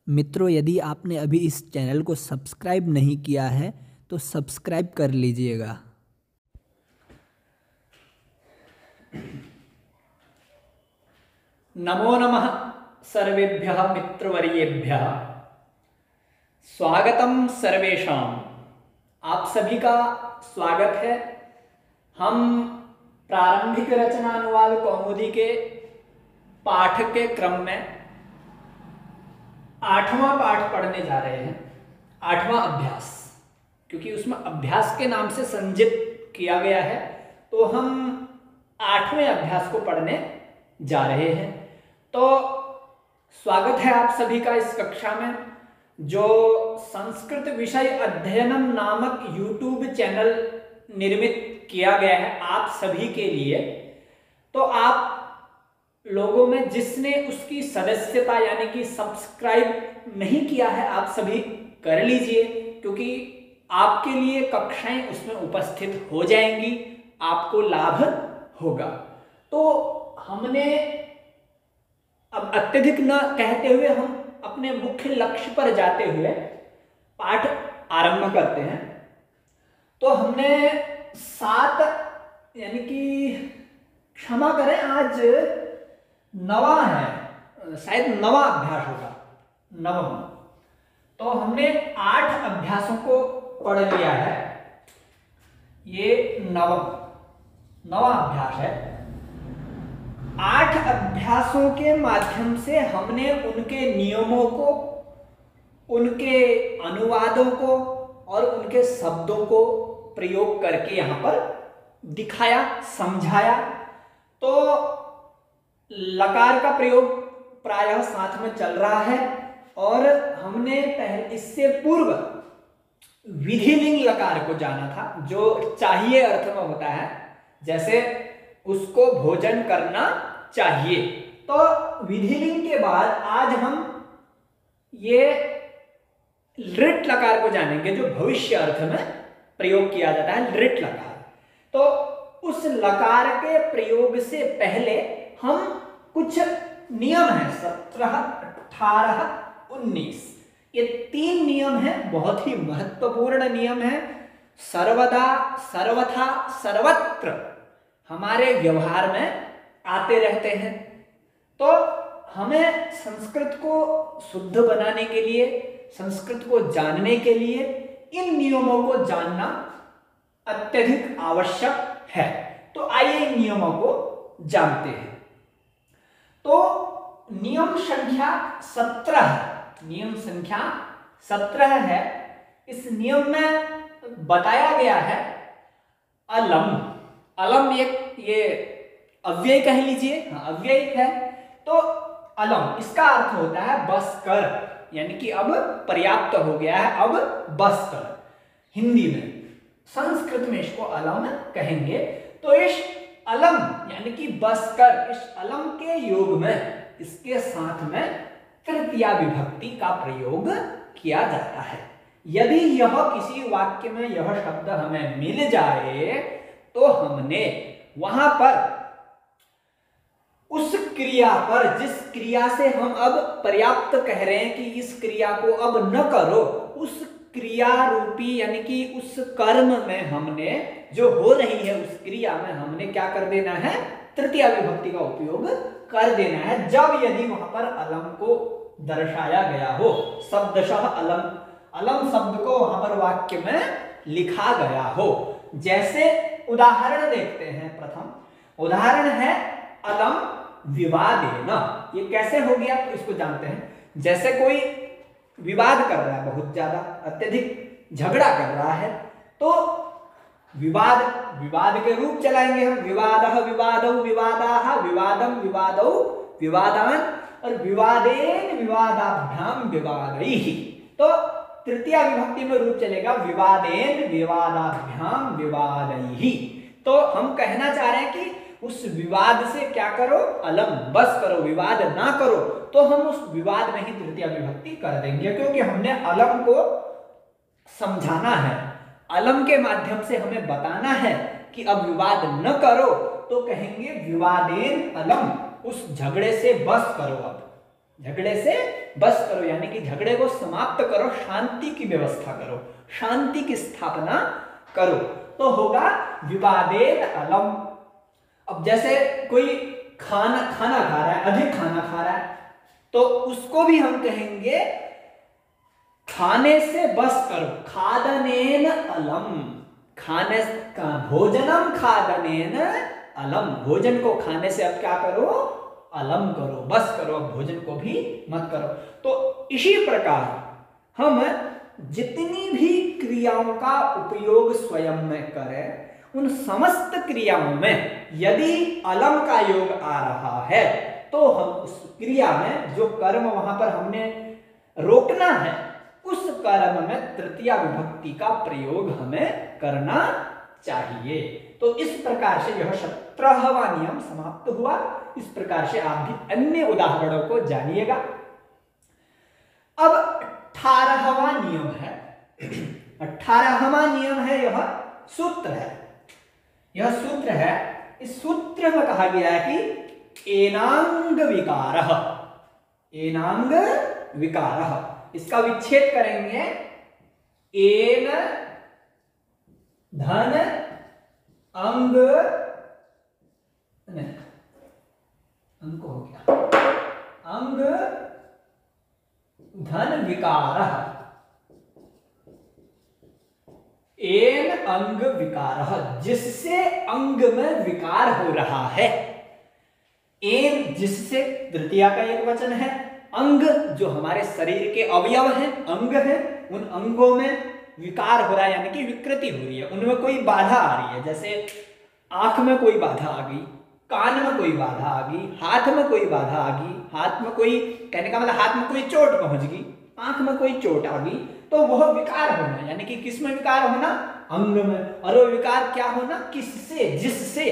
मित्रों, यदि आपने अभी इस चैनल को सब्सक्राइब नहीं किया है तो सब्सक्राइब कर लीजिएगा। नमो नमः सर्वेभ्यः मित्रवर्येभ्यः। स्वागतम सर्वेषां। आप सभी का स्वागत है। हम प्रारंभिक रचना अनुवाद कौमुदी के पाठ के क्रम में 8वां पाठ पढ़ने जा रहे हैं। 8वां अभ्यास, क्योंकि उसमें अभ्यास के नाम से संजित किया गया है, तो हम 8वें अभ्यास को पढ़ने जा रहे हैं। तो स्वागत है आप सभी का इस कक्षा में, जो संस्कृत विषय अध्ययनम नामक YouTube चैनल निर्मित किया गया है आप सभी के लिए। तो आप लोगों में जिसने उसकी सदस्यता यानी कि सब्सक्राइब नहीं किया है, आप सभी कर लीजिए, क्योंकि आपके लिए कक्षाएं उसमें उपस्थित हो जाएंगी, आपको लाभ होगा। तो हमने अब अत्यधिक न कहते हुए हम अपने मुख्य लक्ष्य पर जाते हुए पाठ आरंभ करते हैं। तो हमने 7 यानी कि क्षमा करें, आज 9वां है, शायद 9वां अभ्यास होगा, 9वां। तो हमने 8 अभ्यासों को पढ़ लिया है। ये 9वां अभ्यास है। 8 अभ्यासों के माध्यम से हमने उनके नियमों को, उनके अनुवादों को और उनके शब्दों को प्रयोग करके यहां पर दिखाया, समझाया। तो लकार का प्रयोग प्रायः साथ में चल रहा है, और हमने पहले इससे पूर्व विधिलिंग लकार को जाना था, जो चाहिए अर्थ में होता है, जैसे उसको भोजन करना चाहिए। तो विधिलिंग के बाद आज हम ये लृट लकार को जानेंगे, जो भविष्य अर्थ में प्रयोग किया जाता है, लृट लकार। तो उस लकार के प्रयोग से पहले हम कुछ नियम हैं, 17, 18, 19, ये 3 नियम हैं, बहुत ही महत्वपूर्ण नियम हैं। सर्वदा, सर्वथा, सर्वत्र हमारे व्यवहार में आते रहते हैं। तो हमें संस्कृत को शुद्ध बनाने के लिए, संस्कृत को जानने के लिए इन नियमों को जानना अत्यधिक आवश्यक है। तो आइए इन नियमों को जानते हैं। तो नियम संख्या 17, नियम संख्या 17 है। इस नियम में बताया गया है अलम। अलम एक ये अव्यय कह लीजिए, हाँ अव्यय है। तो अलम, इसका अर्थ होता है बस कर, यानी कि अब पर्याप्त हो गया है, अब बस कर। हिंदी में, संस्कृत में इसको अलम कहेंगे। तो इस अलम यानी कि बस कर, इस अलम के योग में, इसके साथ में तृतीया विभक्ति का प्रयोग किया जाता है। यदि यह किसी वाक्य में यह शब्द हमें मिल जाए तो हमने वहां पर उस क्रिया पर, जिस क्रिया से हम अब पर्याप्त कह रहे हैं कि इस क्रिया को अब न करो, उस क्रिया रूपी यानी कि उस कर्म में हमने, जो हो रही है उस क्रिया में हमने क्या कर देना है, तृतीया विभक्ति का उपयोग कर देना है, जब यदि वहां पर अलम को दर्शाया गया हो, शब्दशः अलम, अलम शब्द को वहां पर वाक्य में लिखा गया हो। जैसे उदाहरण देखते हैं। प्रथम उदाहरण है अलम विवादेन। ये कैसे हो गया, तो इसको जानते हैं। जैसे कोई विवाद कर रहा है, बहुत ज्यादा अत्यधिक झगड़ा कर रहा है, तो विवाद, विवाद के रूप चलाएंगे हम। विवादः, विवादौ, विवादाः, विवादम, विवादौ, विवादान, और विवादेन, विवादाभ्याम, विवादैः। तो तृतीया विभक्ति में रूप चलेगा विवादेन, विवादाभ्याम, विवादैः। तो हम कहना चाह रहे हैं कि उस विवाद से क्या करो, अलम, बस करो, विवाद ना करो। तो हम उस विवाद में ही तृतीया विभक्ति कर देंगे, क्योंकि हमने अलम को समझाना है, अलम के माध्यम से हमें बताना है कि अब विवाद न करो। तो कहेंगे विवादेन अलम, उस झगड़े से बस करो अब। झगड़े से बस करो, यानी कि झगड़े को समाप्त करो, शांति की व्यवस्था करो, शांति की स्थापना करो। तो होगा विवादेन अलम। अब जैसे कोई खाना खा रहा है, अधिक खाना खा रहा है, तो उसको भी हम कहेंगे खाने से बस करो, खादनेन अलम। खाने का भोजनम खादनेन अलम, भोजन को खाने से अब क्या करो, अलम करो, बस करो, अब भोजन को भी मत करो। तो इसी प्रकार हम जितनी भी क्रियाओं का उपयोग स्वयं में करें, उन समस्त क्रियाओं में यदि अलम का योग आ रहा है तो हम उस क्रिया में जो कर्म वहां पर हमने रोकना है, उस कर्म में तृतीया विभक्ति का प्रयोग हमें करना चाहिए। तो इस प्रकार से यह 17वां नियम समाप्त हुआ। इस प्रकार से आप भी अन्य उदाहरणों को जानिएगा। अब 18वां नियम है। 18वां नियम है, यह सूत्र है। यह सूत्र है, इस सूत्र में कहा गया है कि एनांग विकारः, एनांग विकारः, इसका विच्छेद करेंगे, एन धन अंग, नहीं अंग हो गया, अंग धन विकारः, एन अंग विकारः, जिससे अंग में विकार हो रहा है। एन जिससे तृतीया का एक वचन है, अंग जो हमारे शरीर के अवयव हैं, अंग हैं, उन अंगों में विकार हो रहा है, यानी कि विकृति हो रही है, उनमें कोई बाधा आ रही है। जैसे आंख में कोई बाधा आ गई, कान में कोई बाधा आ गई, हाथ में कोई बाधा आ गई, हाथ में कोई, कहने का मतलब हाथ में कोई चोट पहुंच गई, आंख में कोई चोट आ गई, तो वह विकार होना, यानी कि किस में विकार होना, अंग में। और वो विकार क्या होना, किससे, जिससे,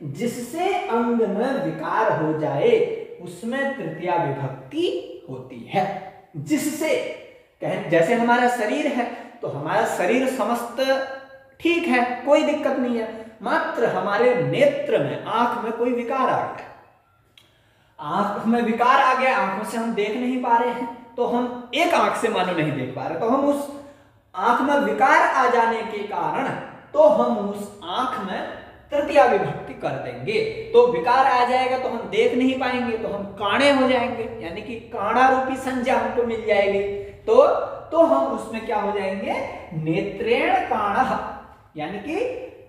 जिससे अंग में विकार हो जाए उसमें तृतीया विभक्ति होती है। जिससे, जैसे हमारा शरीर है तो हमारा शरीर समस्त ठीक है, कोई दिक्कत नहीं है, मात्र हमारे नेत्र में, आंख में कोई विकार आ गया, आंख में विकार आ गया, आंखों से हम देख नहीं पा रहे हैं, तो हम एक आंख से मानो नहीं देख पा रहे, तो हम उस आंख में विकार आ जाने के कारण तो हम उस आंख में तृतीया विभक्ति कर देंगे। तो विकार आ जाएगा तो हम देख नहीं पाएंगे, तो हम काणे हो जाएंगे, यानी कि काणा रूपी संज्ञा हमको मिल जाएगी। तो हम उसमें क्या हो जाएंगे, नेत्रेण काणः, यानी कि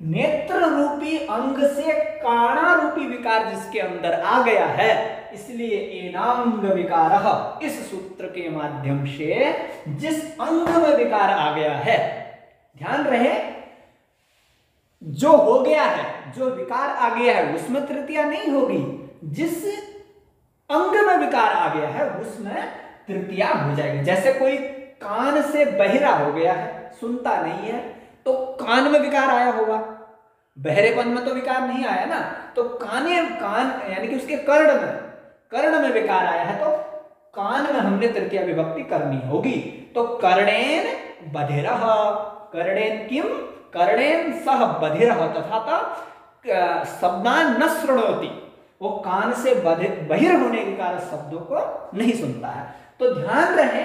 नेत्र रूपी अंग से काणा रूपी विकार जिसके अंदर आ गया है, इसलिए एनांग विकारः, इस सूत्र के माध्यम से जिस अंग में विकार आ गया है, ध्यान रहे, जो हो गया है, जो विकार आ गया है उसमें तृतीया नहीं होगी, जिस अंग में विकार आ गया है उसमें तृतीया हो जाएगी। जैसे कोई कान से बहिरा हो गया है, सुनता नहीं है, तो कान में विकार आया होगा, बहरेपन में तो विकार नहीं आया ना, तो कान यानी कि उसके कर्ण में विकार आया है, तो कान में हमने तृतीया विभक्ति करनी होगी। तो कर्णेन बधिरः, कर्णेन किम, कर्णेन सह बधिरः तथा शब्दान न शृणोति, वो कान से बहिर होने के कारण शब्दों को नहीं सुनता है। तो ध्यान रहे,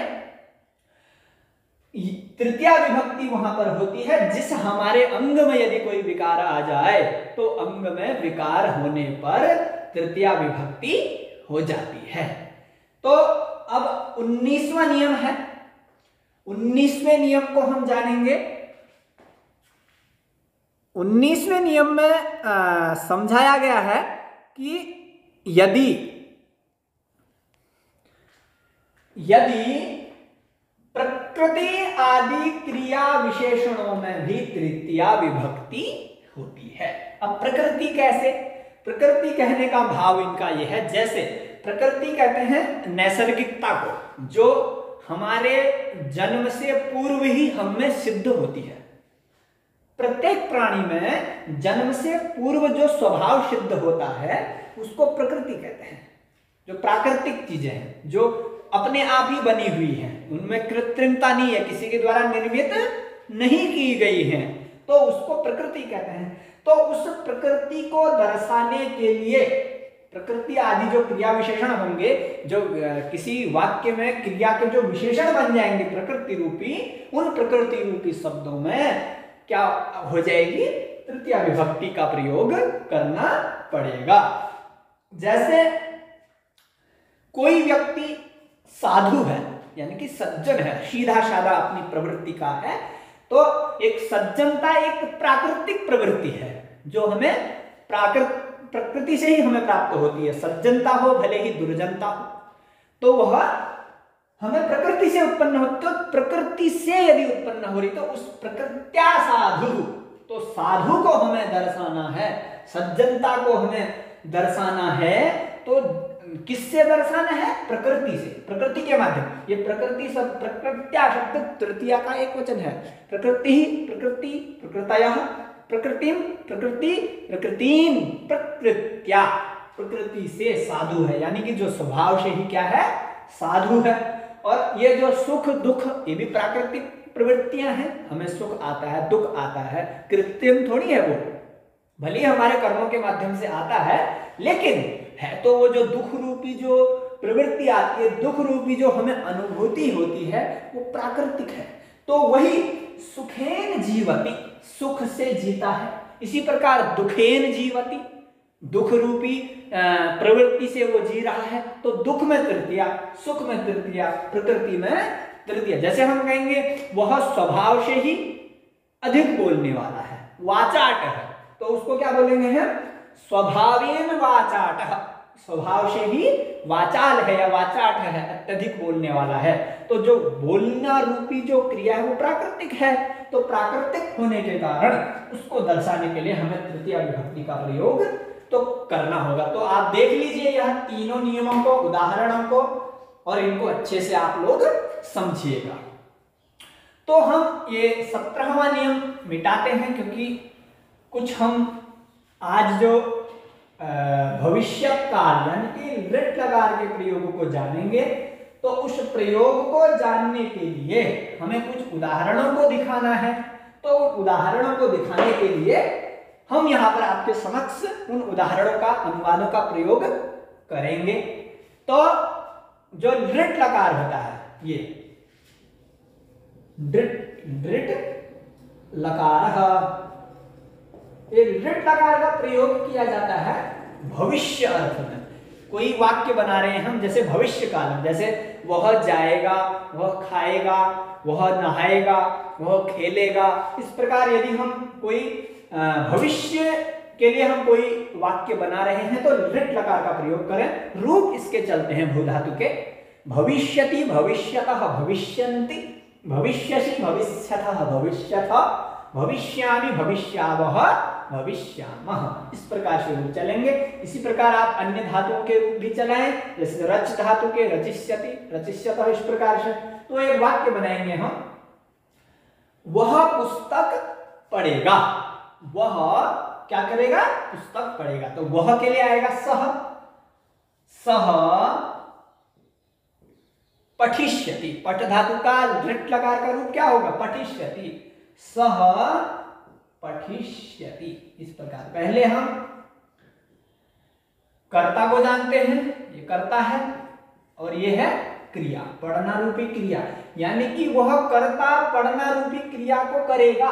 तृतीया विभक्ति वहां पर होती है जिस हमारे अंग में यदि कोई विकार आ जाए तो अंग में विकार होने पर तृतीया विभक्ति हो जाती है। तो अब 19वां नियम है, 19वें नियम को हम जानेंगे। 19वें नियम में समझाया गया है कि यदि प्रकृति आदि क्रिया विशेषणों में भी तृतीया विभक्ति होती है। अब प्रकृति कैसे, प्रकृति कहने का भाव इनका यह है, जैसे प्रकृति कहते हैं नैसर्गिकता को, जो हमारे जन्म से पूर्व ही हम में सिद्ध होती है। प्रत्येक प्राणी में जन्म से पूर्व जो स्वभाव सिद्ध होता है उसको प्रकृति कहते हैं। जो प्राकृतिक चीजें हैं, जो अपने आप ही बनी हुई हैं, उनमें कृत्रिमता नहीं है, किसी के द्वारा निर्मित नहीं की गई है, तो उसको प्रकृति कहते हैं। तो उस प्रकृति को दर्शाने के लिए प्रकृति आदि जो क्रिया विशेषण होंगे, जो किसी वाक्य में क्रिया के जो विशेषण बन जाएंगे प्रकृति रूपी, उन प्रकृति रूपी शब्दों में क्या हो जाएगी, तृतीया विभक्ति का प्रयोग करना पड़ेगा। जैसे कोई व्यक्ति साधु है, यानी कि सज्जन है, सीधा साधा अपनी प्रवृत्ति का है, तो एक सज्जनता एक प्राकृतिक प्रवृत्ति है जो हमें प्रकृति से ही हमें प्राप्त होती है। सज्जनता हो भले ही दुर्जनता हो, तो वह हमें प्रकृति से उत्पन्न हो। तो प्रकृति से यदि उत्पन्न हो रही तो उस प्रकृत्या साधु, तो साधु को हमें दर्शाना है, सज्जनता को हमें दर्शाना है। तो किससे दर्शाना है? प्रकृति से, प्रकृति के माध्यम। ये प्रकृति सब, प्रकृत्या शब्द तृतीया का एक वचन है। प्रकृति, प्रकृति, प्रकृतयः, प्रकृतिम, प्रकृति, प्रकृतिम, प्रकृत्या, प्रकृति से साधु है, यानी कि जो स्वभाव से ही क्या है, साधु है। और ये जो सुख दुख, ये भी प्राकृतिक प्रवृत्तियां हैं, हमें सुख आता है, दुख आता है, कृत्रिम थोड़ी है वो, भले हमारे कर्मों के माध्यम से आता है, लेकिन है तो वो जो दुख रूपी जो प्रवृत्ति आती है, दुख रूपी जो हमें अनुभूति होती है, वो प्राकृतिक है। तो वही सुखेन जीवति, सुख से जीता है। इसी प्रकार दुखेन जीवति, दुख रूपी प्रवृत्ति से वो जी रहा है, तो दुख में तृतीया, सुख में तृतीया, प्रकृति में तृतीया। जैसे हम कहेंगे वह स्वभाव से ही अधिक बोलने वाला है, वाचाट है, तो उसको क्या बोलेंगे हम? स्वभावेन वाचाट, स्वभाव से ही वाचाल है या वाचाट है, अत्यधिक बोलने वाला है। तो जो बोलना रूपी जो क्रिया है वो प्राकृतिक है, तो प्राकृतिक होने के कारण उसको दर्शाने के लिए हमें तृतीया विभक्ति का प्रयोग तो करना होगा। तो आप देख लीजिए यह तीनों नियमों को, उदाहरणों को, और इनको अच्छे से आप लोग समझिएगा। तो हम ये 17वां नियम मिटाते हैं, क्योंकि कुछ हम आज जो भविष्य काल यानी कि लृट लकार के प्रयोग को जानेंगे, तो उस प्रयोग को जानने के लिए हमें कुछ उदाहरणों को दिखाना है। तो उदाहरणों को दिखाने के लिए हम यहाँ पर आपके समक्ष उन उदाहरणों का, अनुवादों का प्रयोग करेंगे। तो जो लृट लकार होता है, ये लृट लकार, एक लृट लकार का प्रयोग किया जाता है भविष्य अर्थ में। कोई वाक्य बना रहे हैं हम, जैसे भविष्य काल, जैसे वह जाएगा, वह खाएगा, वह नहाएगा, वह खेलेगा। इस प्रकार यदि हम कोई भविष्य के लिए हम कोई वाक्य बना रहे हैं तो लृट लकार का प्रयोग करें। रूप इसके चलते हैं भू धातु के, भविष्यति, भविष्यतः, भविष्यन्ति, भविष्यसि, भविष्यतः, भविष्यथ, भविष्यामि, भविष्यावः, भविष्यामः। इस प्रकार से रूप चलेंगे। इसी प्रकार आप अन्य धातुओं के रूप भी चलाएं, जैसे रच धातु के रचिष्यति, रचिष्यतः, इस प्रकार से। तो एक वाक्य बनाएंगे हम, वह पुस्तक पढ़ेगा। वह क्या करेगा? पुस्तक पढ़ेगा। तो वह के लिए आएगा सह, सह पठिष्यति। पठ धातु का लृट लकार का रूप क्या होगा? पठिष्यति, सह पठिष्यति। इस प्रकार पहले हम कर्ता को जानते हैं, ये कर्ता है, और ये है क्रिया, पढ़ना रूपी क्रिया, यानी कि वह कर्ता पढ़ना रूपी क्रिया को करेगा।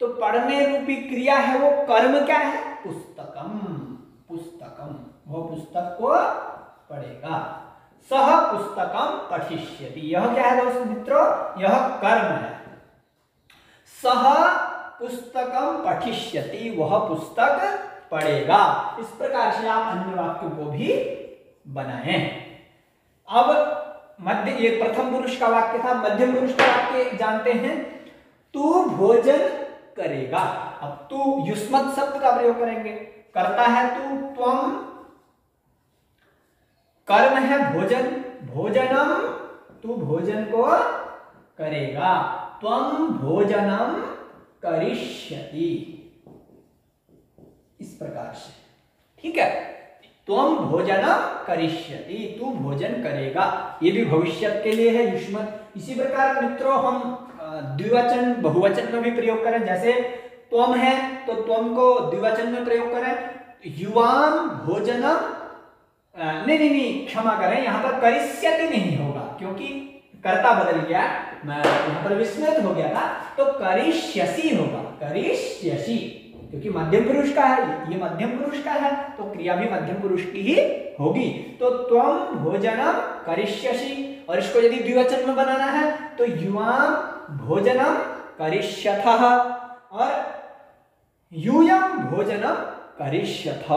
तो पढ़ने रूपी क्रिया है, वो कर्म क्या है? पुस्तकम, पुस्तकम, वो पुस्तक को पढ़ेगा। सह पुस्तकम पठिष्यति, यह क्या है दोस्त मित्रों? यह कर्म है। सह पुस्तकम पठिष्यति, वह पुस्तक पढ़ेगा। इस प्रकार से आप अन्य वाक्यों को भी बनाएं। अब मध्य, ये प्रथम पुरुष का वाक्य था। मध्यम पुरुष का वाक्य जानते हैं, तू भोजन करेगा। अब तू युष्मत् शब्द का प्रयोग करेंगे, करता है तू, त्वम कर्म है भोजन, भोजनम, तू भोजन को करेगा, त्वम भोजनम करिष्यति। इस प्रकार से, ठीक है, त्वम भोजनम करिष्यति, तू भोजन करेगा। ये भी भविष्य के लिए है युष्मत्। इसी प्रकार मित्रों हम द्विवचन बहुवचन में भी प्रयोग करें, जैसे त्वम है तो त्वम को द्विवचन में प्रयोग करें, युवाम भोजनम नहीं, क्षमा करें, यहाँ पर करिष्यति नहीं होगा क्योंकि कर्ता बदल गया, मैं यहाँ पर विस्मृत हो गया था, तो करिष्यसि होगा, करिष्यसि, क्योंकि मध्यम पुरुष का है, ये मध्यम पुरुष का है, तो क्रिया भी मध्यम पुरुष की ही होगी। तो त्वम भोजनम करिष्यसि, और इसको यदि द्विवचन में बनाना है तो युवाम भोजनम करिष्यथः और यूयम भोजनम करिष्यथ,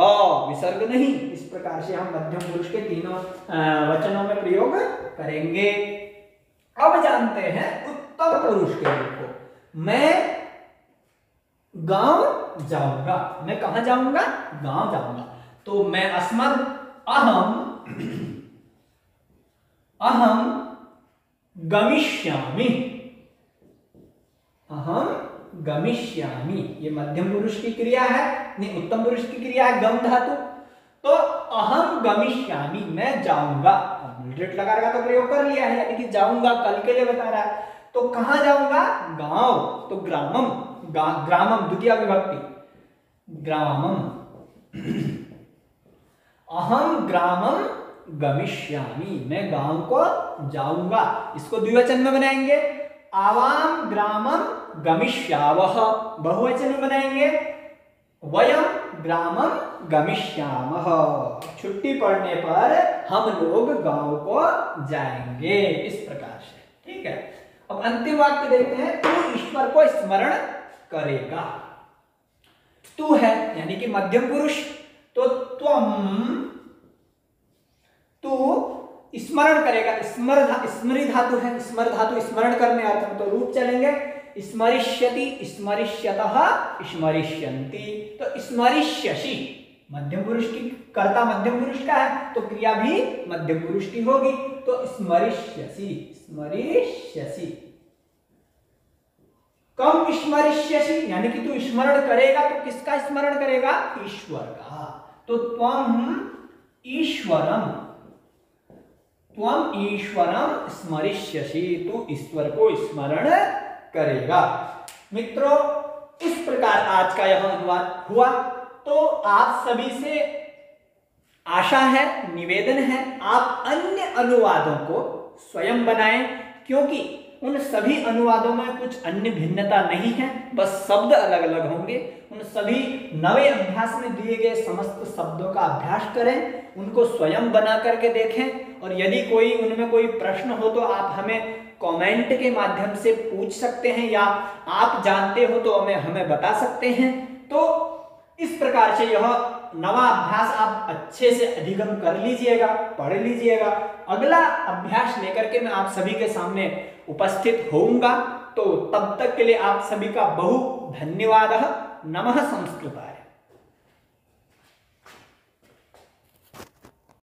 विसर्ग नहीं। इस प्रकार से हम मध्यम पुरुष के तीनों वचनों में प्रयोग करेंगे। अब जानते हैं उत्तम पुरुष के रूप को। मैं गांव जाऊंगा, मैं कहां जाऊंगा? गांव जाऊंगा। तो मैं अस्मद अहम गमिष्यामि, अहम गमिष्यामि, ये मध्यम पुरुष की क्रिया है, नहीं उत्तम पुरुष की क्रिया है, गम धातु। तो अहम गमिष्यामि, मैं जाऊंगा, लिट लगा तो प्रयोग कर लिया है, यानी कि जाऊंगा कल के लिए बता रहा है। तो कहां जाऊंगा? गांव, तो ग्रामम, ग्रामम द्वितीय विभक्ति, ग्रामम, अहम ग्रामम गमिष्यामि, मैं गांव को जाऊंगा। इसको द्विवचन में बनाएंगे, आवाम ग्रामम गमिष्यावः, बहुवचन में बनाएंगे, वयम ग्रामम गमिष्यामः, छुट्टी पड़ने पर हम लोग गांव को जाएंगे, इस प्रकार से। ठीक है, अब अंतिम वाक्य देखते हैं, तू ईश्वर को स्मरण करेगा। तू है यानी कि मध्यम पुरुष, तो त्वम, तू स्मरण करेगा, स्मृति धातु है, स्मर धातु स्मरण करने अर्थ में, तो रूप चलेंगे, स्मरिष्यति, स्मरिष्यतः, स्मरिष्यन्ति। तो स्मरिष्यसि मध्यम पुरुष की, कर्ता मध्यम पुरुष का है, तो क्रिया भी मध्यम पुरुष की होगी, तो स्मरिष्यसि, स्मरिष्यसि। कम स्मरिष्यसि यानी कि तू स्मरण करेगा, तो किसका स्मरण करेगा? ईश्वर का। तो त्वम ईश्वरम, त्वम ईश्वरम स्मरिष्यसि, तू ईश्वर को स्मरण करेगा। मित्रों, इस प्रकार आज का यह अनुवाद हुआ। तो आप सभी से आशा है, निवेदन है, आप अन्य अनुवादों को स्वयं बनाएं, क्योंकि उन सभी अनुवादों में कुछ अन्य भिन्नता नहीं है, बस शब्द अलग अलग होंगे। उन सभी नवे अभ्यास में दिए गए समस्त शब्दों का अभ्यास करें, उनको स्वयं बना करके देखें, और यदि कोई उनमें कोई प्रश्न हो तो आप हमें कमेंट के माध्यम से पूछ सकते हैं, या आप जानते हो तो हमें बता सकते हैं। तो इस प्रकार से यह नवा अभ्यास आप अच्छे से अधिगम कर लीजिएगा, पढ़ लीजिएगा। अगला अभ्यास लेकर के मैं आप सभी के सामने उपस्थित होऊंगा। तो तब तक के लिए आप सभी का बहु धन्यवाद। नमः संस्कृताय।